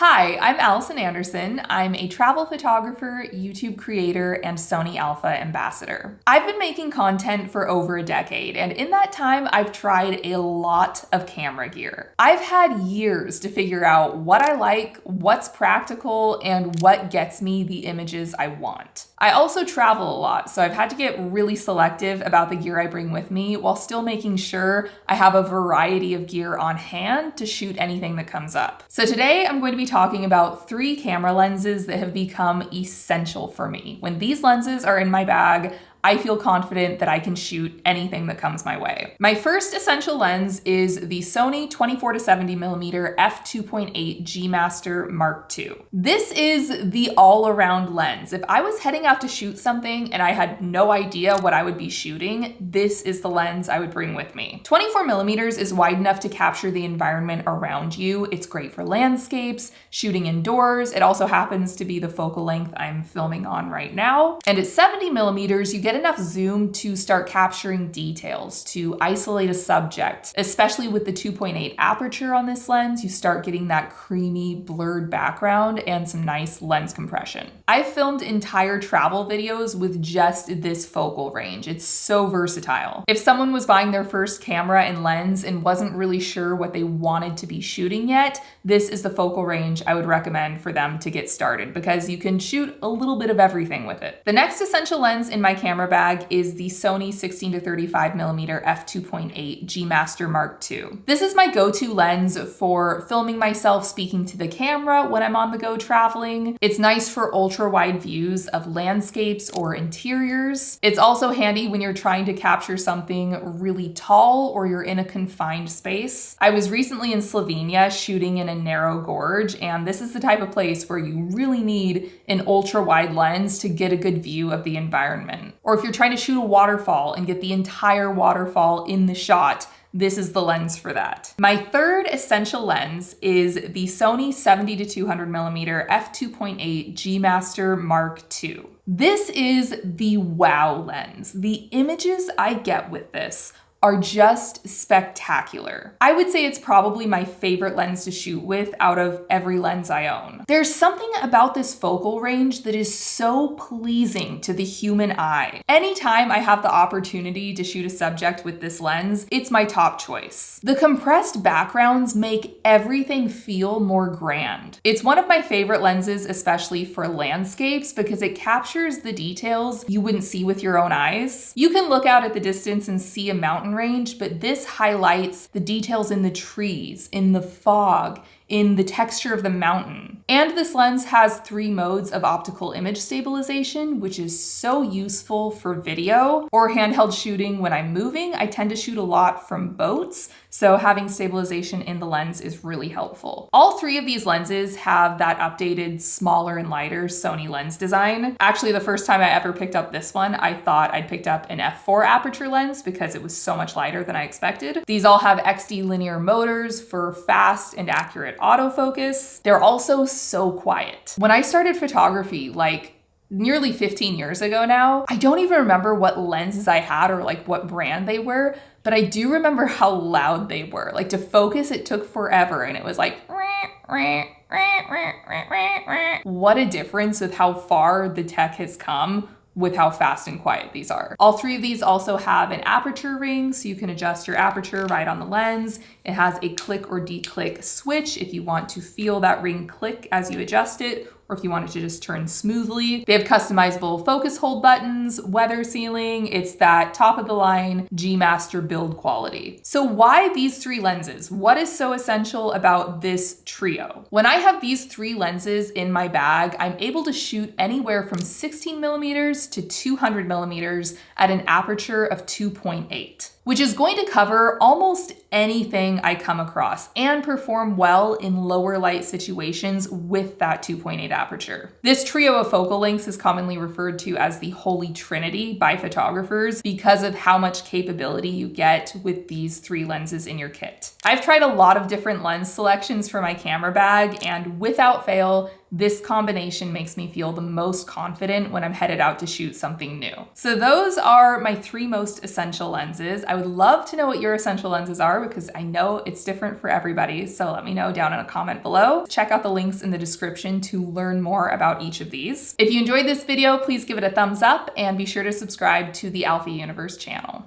Hi, I'm Allison Anderson. I'm a travel photographer, YouTube creator, and Sony Alpha ambassador. I've been making content for over a decade, and in that time, I've tried a lot of camera gear. I've had years to figure out what I like, what's practical, and what gets me the images I want. I also travel a lot, so I've had to get really selective about the gear I bring with me while still making sure I have a variety of gear on hand to shoot anything that comes up. So today I'm going to be talking about 3 camera lenses that have become essential for me. When these lenses are in my bag, I feel confident that I can shoot anything that comes my way. My first essential lens is the Sony 24-70mm F2.8 G Master II. This is the all-around lens. If I was heading out to shoot something and I had no idea what I would be shooting, this is the lens I would bring with me. 24mm is wide enough to capture the environment around you. It's great for landscapes, shooting indoors. It also happens to be the focal length I'm filming on right now. And at 70mm, you get enough zoom to start capturing details, to isolate a subject. Especially with the 2.8 aperture on this lens, you start getting that creamy, blurred background and some nice lens compression. I've filmed entire travel videos with just this focal range. It's so versatile. If someone was buying their first camera and lens and wasn't really sure what they wanted to be shooting yet, this is the focal range I would recommend for them to get started because you can shoot a little bit of everything with it. The next essential lens in my camera bag is the Sony 16-35mm f2.8 G Master II. This is my go-to lens for filming myself speaking to the camera when I'm on the go traveling. It's nice for ultra-wide views of landscapes or interiors. It's also handy when you're trying to capture something really tall or you're in a confined space. I was recently in Slovenia shooting in a narrow gorge, and this is the type of place where you really need an ultra-wide lens to get a good view of the environment. Or if you're trying to shoot a waterfall and get the entire waterfall in the shot, this is the lens for that. My third essential lens is the Sony 70-200mm f2.8 G Master II. This is the wow lens. The images I get with this are just spectacular. I would say it's probably my favorite lens to shoot with out of every lens I own. There's something about this focal range that is so pleasing to the human eye. Anytime I have the opportunity to shoot a subject with this lens, it's my top choice. The compressed backgrounds make everything feel more grand. It's one of my favorite lenses, especially for landscapes, because it captures the details you wouldn't see with your own eyes. You can look out at the distance and see a mountain range, but this highlights the details in the trees, in the fog, in the texture of the mountain. And this lens has 3 modes of optical image stabilization, which is so useful for video or handheld shooting when I'm moving. I tend to shoot a lot from boats, so having stabilization in the lens is really helpful. All 3 of these lenses have that updated, smaller and lighter Sony lens design. Actually, the first time I ever picked up this one, I thought I'd picked up an f4 aperture lens because it was so much lighter than I expected. These all have XD linear motors for fast and accurate autofocus. They're also so quiet. When I started photography, nearly 15 years ago now, I don't even remember what lenses I had or what brand they were, but I do remember how loud they were. To focus, it took forever, and it was like, what a difference with how far the tech has come with how fast and quiet these are. All 3 of these also have an aperture ring, so you can adjust your aperture right on the lens. It has a click or declick switch if you want to feel that ring click as you adjust it, or if you want it to just turn smoothly. They have customizable focus hold buttons, weather sealing. It's that top of the line G Master build quality. So why these 3 lenses? What is so essential about this trio? When I have these 3 lenses in my bag, I'm able to shoot anywhere from 16mm to 200mm at an aperture of 2.8. which is going to cover almost anything I come across and perform well in lower light situations with that 2.8 aperture. This trio of focal lengths is commonly referred to as the Holy Trinity by photographers because of how much capability you get with these 3 lenses in your kit. I've tried a lot of different lens selections for my camera bag, and without fail, this combination makes me feel the most confident when I'm headed out to shoot something new. So those are my 3 most essential lenses. I would love to know what your essential lenses are because I know it's different for everybody. So let me know down in a comment below. Check out the links in the description to learn more about each of these. If you enjoyed this video, please give it a thumbs up and be sure to subscribe to the Alpha Universe channel.